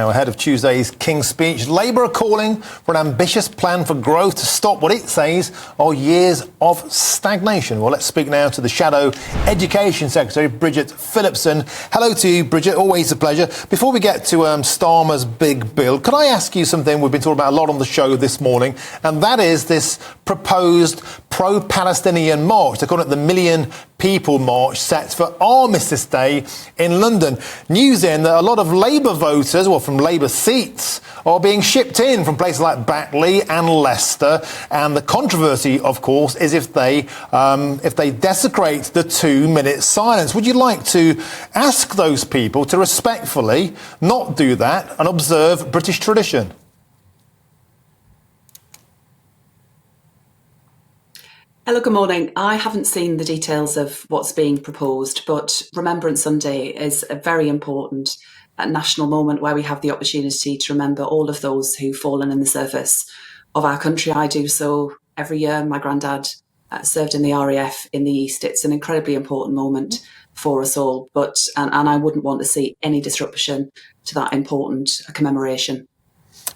now ahead of Tuesday's King's Speech. Labour are calling for an ambitious plan for growth to stop what it says are years of stagnation. Well, let's speak now to the Shadow Education Secretary, Bridget Phillipson. Hello to you, Bridget. Always a pleasure. Before we get to Starmer's big bill, could I ask you something we've been talking about a lot on the show this morning, and that is this proposed pro-Palestinian march. They're calling it the Million People March, set for Armistice Day in London. News in that a lot of Labour voters, well, from Labour seats, are being shipped in from places like Batley and Leicester. And the controversy, of course, is if they desecrate the 2-minute silence. Would you like to ask those people to respectfully not do that and observe British tradition? Hello, good morning. I haven't seen the details of what's being proposed, but Remembrance Sunday is a very important national moment where we have the opportunity to remember all of those who've fallen in the service of our country. I do so every year. My granddad served in the RAF in the East. It's an incredibly important moment for us all, and I wouldn't want to see any disruption to that important commemoration.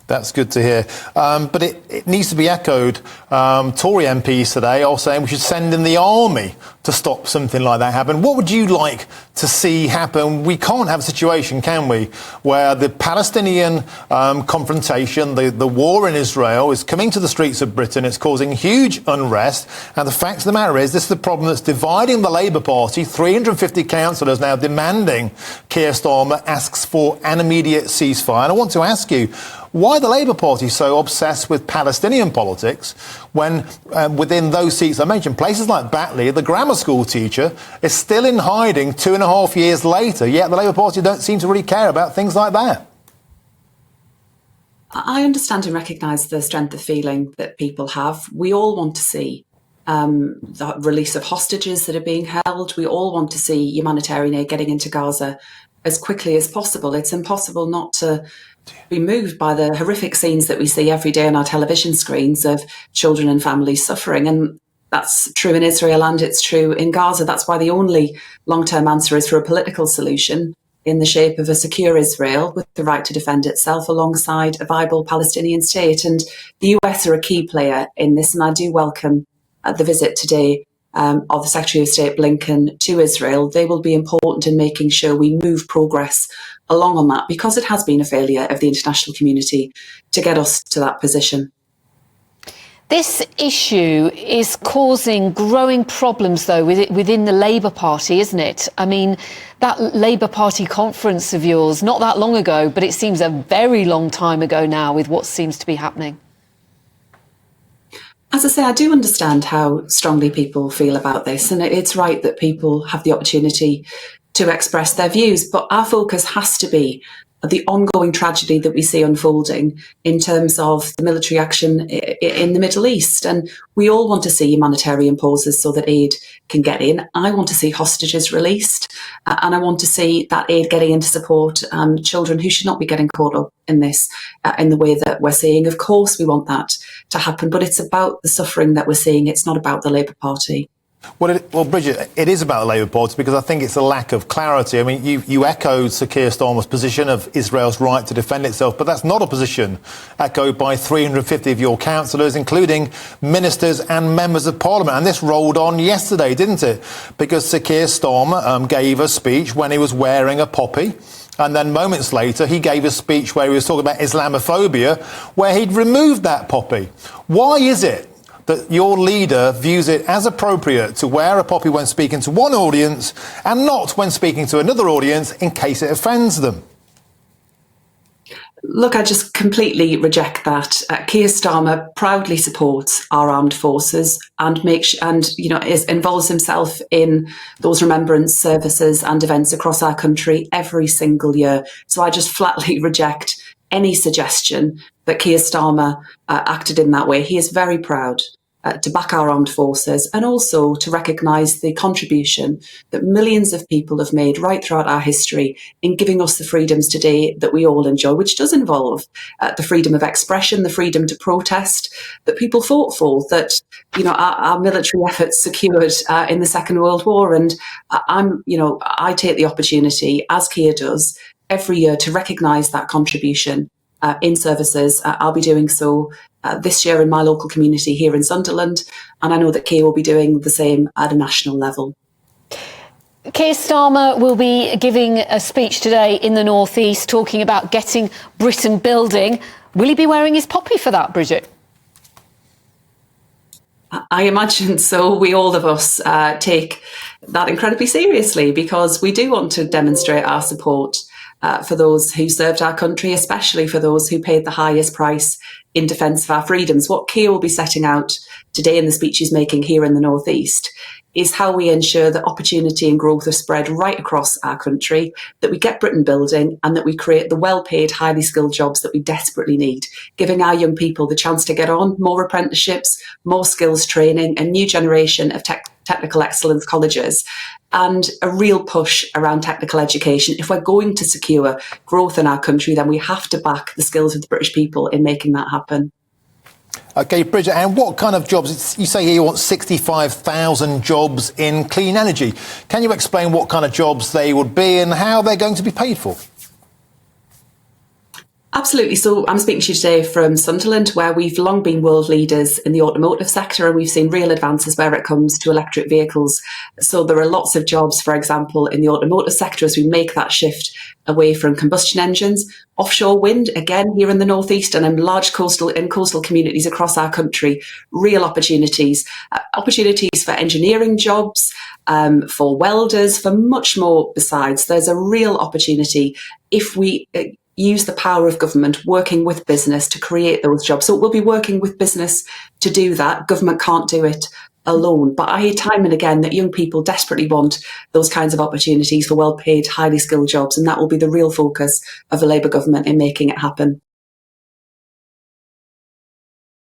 That's good to hear. But it needs to be echoed. Tory MPs today are saying we should send in the army to stop something like that happen. What would you like to see happen? We can't have a situation, can we, where the Palestinian confrontation, the war in Israel is coming to the streets of Britain. It's causing huge unrest. And the fact of the matter is, this is the problem that's dividing the Labour Party. 350 councillors now demanding Keir Starmer asks for an immediate ceasefire. And I want to ask you, why the Labour Party so obsessed with Palestinian politics when within those seats I mentioned, places like Batley, the grammar school teacher is still in hiding 2.5 years later, yet the Labour Party don't seem to really care about things like that? I understand and recognise the strength of feeling that people have. We all want to see the release of hostages that are being held. We all want to see humanitarian aid getting into Gaza as quickly as possible. It's impossible not to be moved by the horrific scenes that we see every day on our television screens of children and families suffering. And that's true in Israel and it's true in Gaza. That's why the only long-term answer is for a political solution in the shape of a secure Israel with the right to defend itself alongside a viable Palestinian state. And the US are a key player in this. And I do welcome the visit today of the Secretary of State Blinken to Israel. They will be important in making sure we move progress along on that, because it has been a failure of the international community to get us to that position. This issue is causing growing problems, though, within the Labour Party, isn't it? I mean, that Labour Party conference of yours, not that long ago, but it seems a very long time ago now with what seems to be happening. As I say, I do understand how strongly people feel about this, and it's right that people have the opportunity to express their views, but our focus has to be the ongoing tragedy that we see unfolding in terms of the military action in the Middle East. And we all want to see humanitarian pauses so that aid can get in. I want to see hostages released, and I want to see that aid getting in to support children who should not be getting caught up in this in the way that we're seeing. Of course, we want that to happen, but it's about the suffering that we're seeing. It's not about the Labour Party. Well, Bridget, it is about the Labour Party because I think it's a lack of clarity. I mean, you echoed Sir Keir Starmer's position of Israel's right to defend itself, but that's not a position echoed by 350 of your councillors, including ministers and members of Parliament. And this rolled on yesterday, didn't it? Because Sir Keir Starmer gave a speech when he was wearing a poppy. And then moments later, he gave a speech where he was talking about Islamophobia, where he'd removed that poppy. Why is it that your leader views it as appropriate to wear a poppy when speaking to one audience and not when speaking to another audience in case it offends them? Look, I just completely reject that. Keir Starmer proudly supports our armed forces and involves himself in those remembrance services and events across our country every single year. So I just flatly reject any suggestion that Keir Starmer acted in that way. He is very proud to back our armed forces and also to recognise the contribution that millions of people have made right throughout our history in giving us the freedoms today that we all enjoy, which does involve the freedom of expression, the freedom to protest that people fought for, that our military efforts secured in the Second World War. And I take the opportunity, as Keir does, every year to recognise that contribution in services. I'll be doing so this year in my local community here in Sunderland, and I know that Keir will be doing the same at a national level. Keir Starmer will be giving a speech today in the North East talking about getting Britain building. Will he be wearing his poppy for that, Bridget? I imagine so. We, all of us, take that incredibly seriously, because we do want to demonstrate our support for those who served our country, especially for those who paid the highest price in defence of our freedoms. What Keir will be setting out today in the speech he's making here in the North East is how we ensure that opportunity and growth are spread right across our country, that we get Britain building, and that we create the well-paid, highly skilled jobs that we desperately need, giving our young people the chance to get on, more apprenticeships, more skills training, a new generation of technical excellence colleges, and a real push around technical education. If we're going to secure growth in our country, then we have to back the skills of the British people in making that happen. OK, Bridget, and what kind of jobs? You say here you want 65,000 jobs in clean energy. Can you explain what kind of jobs they would be and how they're going to be paid for? Absolutely. So I'm speaking to you today from Sunderland, where we've long been world leaders in the automotive sector, and we've seen real advances where it comes to electric vehicles. So there are lots of jobs, for example, in the automotive sector as we make that shift away from combustion engines. Offshore wind, again, here in the North East and in large coastal communities across our country, real opportunities. Opportunities for engineering jobs, for welders, for much more besides. There's a real opportunity if we use the power of government working with business to create those jobs. So we'll be working with business to do that. Government can't do it alone. But I hear time and again that young people desperately want those kinds of opportunities for well-paid, highly skilled jobs, and that will be the real focus of the Labour government in making it happen.